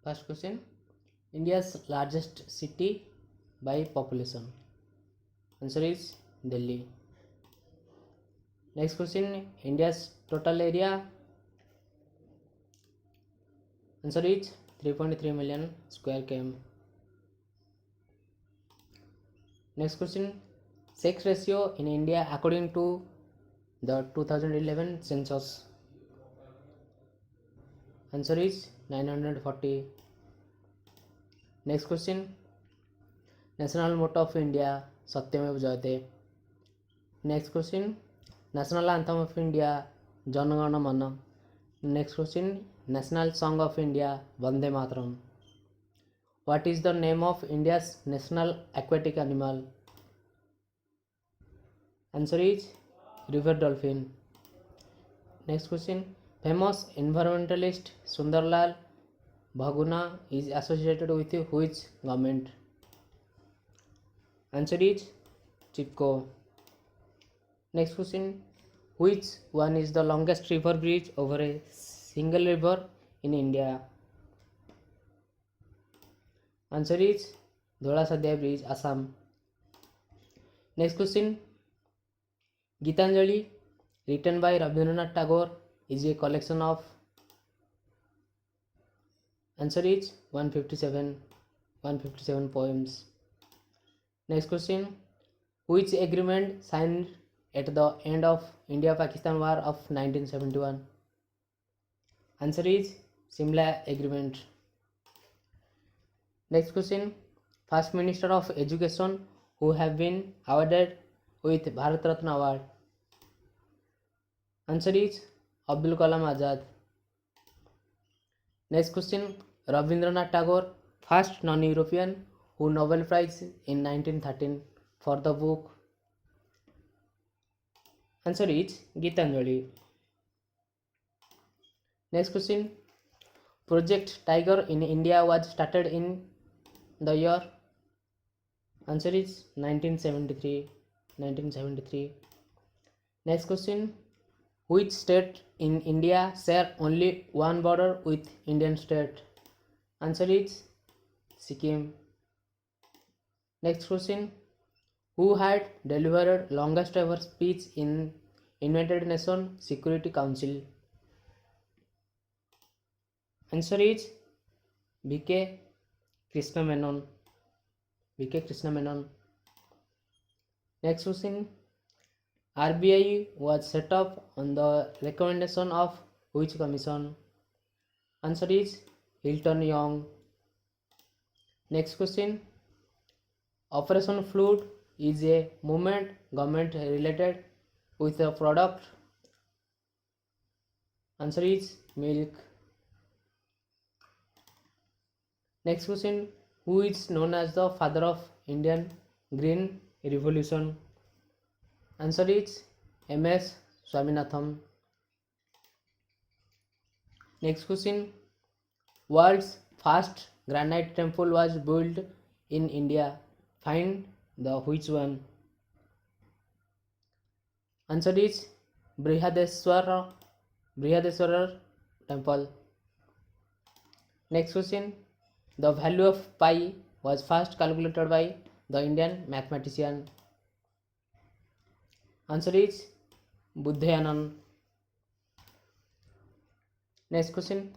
First question, India's largest city by population. Answer is Delhi. Next question, India's total area. Answer is 3.3 million square km. Next question, sex ratio in India according to the 2011 census. Answer is 940. Next question, national motto of India Satyamev Jayate. Next question, national anthem of India Jana Gana Mana. Next question, national song of India Vande Mataram. What is the name of India's national aquatic animal? Answer is river dolphin. Next question, famous environmentalist Sundarlal Bhaguna is associated with which government? Answer is Chipko. Next question, which one is the longest river bridge over a single river in India? Answer is Dhola Sadhya Bridge, Assam. Next question, Gitanjali, written by Rabindranath Tagore, is a collection of. Answer is 157 poems. Next question, which agreement signed at the end of India-Pakistan War of 1971? Answer is Simla Agreement. Next question, First Minister of Education who have been awarded with Bharat Ratna Award. Answer is Abdul Kalam Azad. Next question, Rabindranath Tagore, first non-European who Nobel Prize in 1913 for the book. Answer is Gitanjali. Next question, Project Tiger in India was started in the year. Answer is 1973. Next question, which state in India share only one border with Indian state? Answer is Sikkim. Next question, who had delivered longest ever speech in United Nations Security Council? Answer is V.K. Krishna Menon. Next question, RBI was set up on the recommendation of which commission? Answer is Hilton Young. Next question, Operation Flood is a movement government related with a product. Answer is milk. Next question, who is known as the father of Indian Green Revolution? Answer is M.S. Swaminathan. Next question, world's first granite temple was built in India. Find the which one? Answer is Brihadeswara temple. Next question, the value of pi was first calculated by the Indian mathematician. Answer is Buddhayanand. Next question,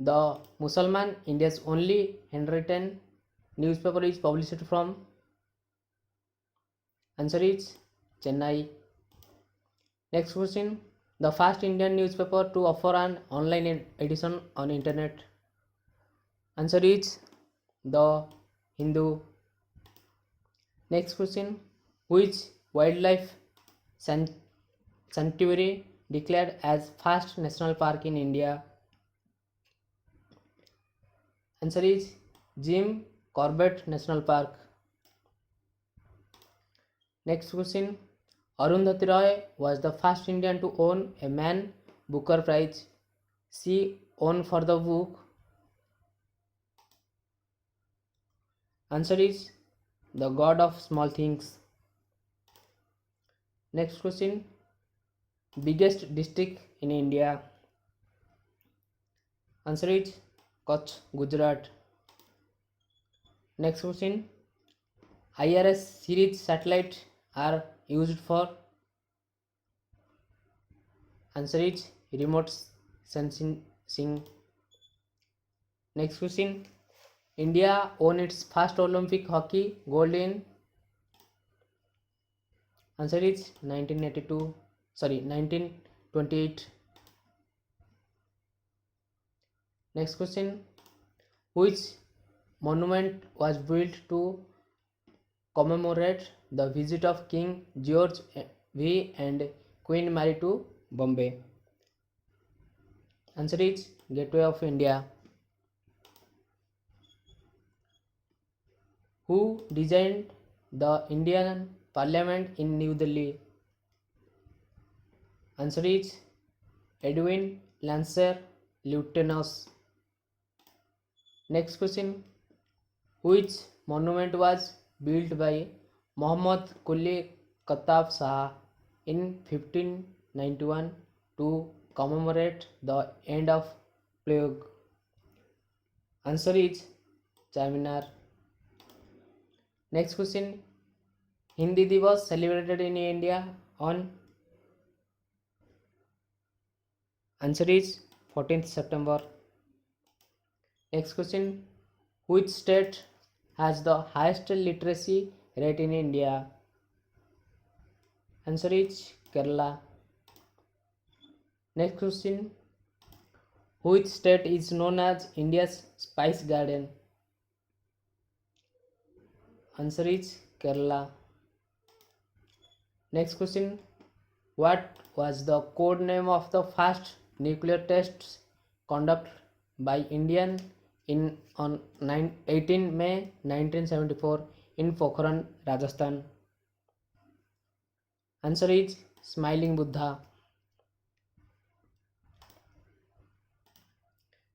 the Musalman, India's only handwritten newspaper, is published from. Answer is Chennai. Next question, the first Indian newspaper to offer an online edition on internet. Answer is the Hindu. Next question, which wildlife sanctuary declared as first national park in India? Answer is Jim Corbett National Park. Next question, Arundhati Roy was the first Indian to own a Man Booker Prize. She won for the book. Answer is The God of Small Things. Next question, biggest district in India. Answer is Kutch, Gujarat. Next question. IRS series satellite are used for. Answer is remote sensing. Next question. India won its first Olympic hockey gold in. Answer is 1928. Next question. Which monument was built to commemorate the visit of King George V and Queen Mary to Bombay? Answer is Gateway of India. Who designed the Indian Parliament in New Delhi? Answer is Edwin Lancer Lieutenant. Next question. Which monument was built by Muhammad Quli Qutb Shah in 1591 to commemorate the end of plague? Answer is Charminar. Next question. Hindi Divas celebrated in India on. Answer is 14th September. Next question. Which state has the highest literacy rate in India? Answer is Kerala. Next question. Which state is known as India's Spice Garden? Answer is Kerala. Next question. What was the code name of the first nuclear tests conducted by Indian on 18 May 1974 in Pokhran, Rajasthan? Answer is Smiling Buddha.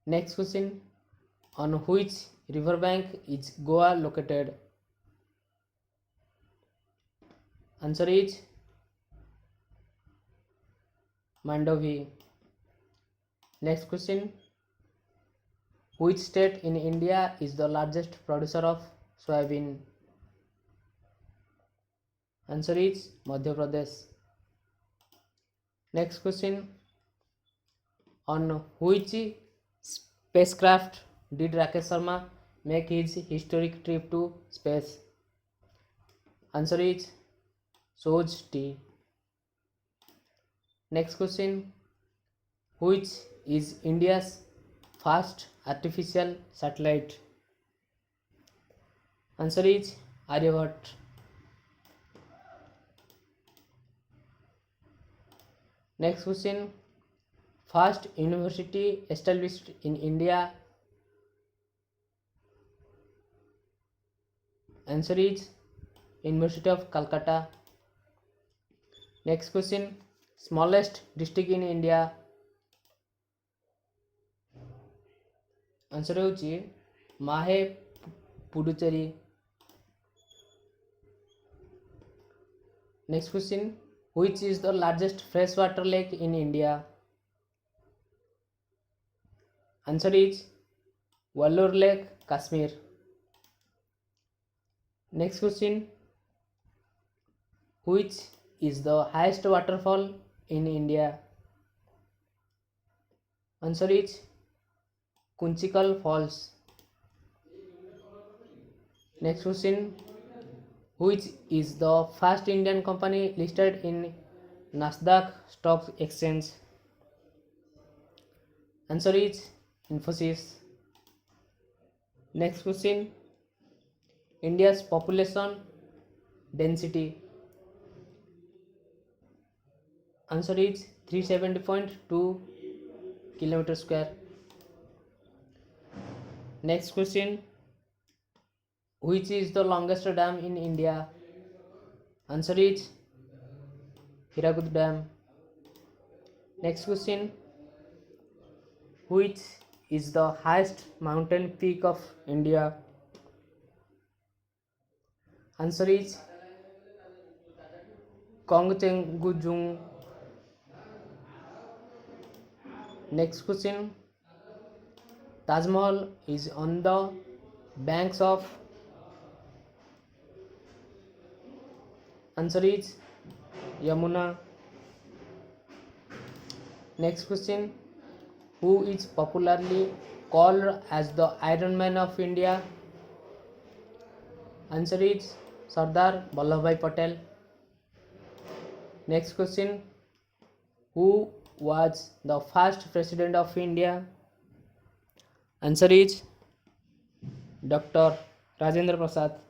Next question. On which riverbank is Goa located? Answer is Mandovi. Next question. Which state in India is the largest producer of soybean? Answer is Madhya Pradesh. Next question. On which spacecraft did Rakesh Sharma make his historic trip to space? Answer is Soyuz T. Next question. Which is India's first artificial satellite? Answer is Aryabhat. Next question. First university established in India? Answer is University of Calcutta. Next question. Smallest district in India? Answer ହେଉଛି Mahe Puducherry. Next question. Which is the largest freshwater lake in India? Answer is Vellore Lake, Kashmir. Next question. Which is the highest waterfall in India? Answer is Kunchikal Falls. Next question. Which is the first Indian company listed in Nasdaq Stock Exchange? Answer is Infosys. Next question. India's population density? Answer is 370.2 km square. Next question. Which is the longest dam in India? Answer is Hirakud Dam. Next question. Which is the highest mountain peak of India? Answer is Kongchenjunga. Next question. Taj Mahal is on the banks of. Answer is Yamuna. Next question. Who is popularly called as the Iron Man of India? Answer is Sardar Vallabhbhai Patel. Next question. Who was the first president of India? Answer is Dr. Rajendra Prasad.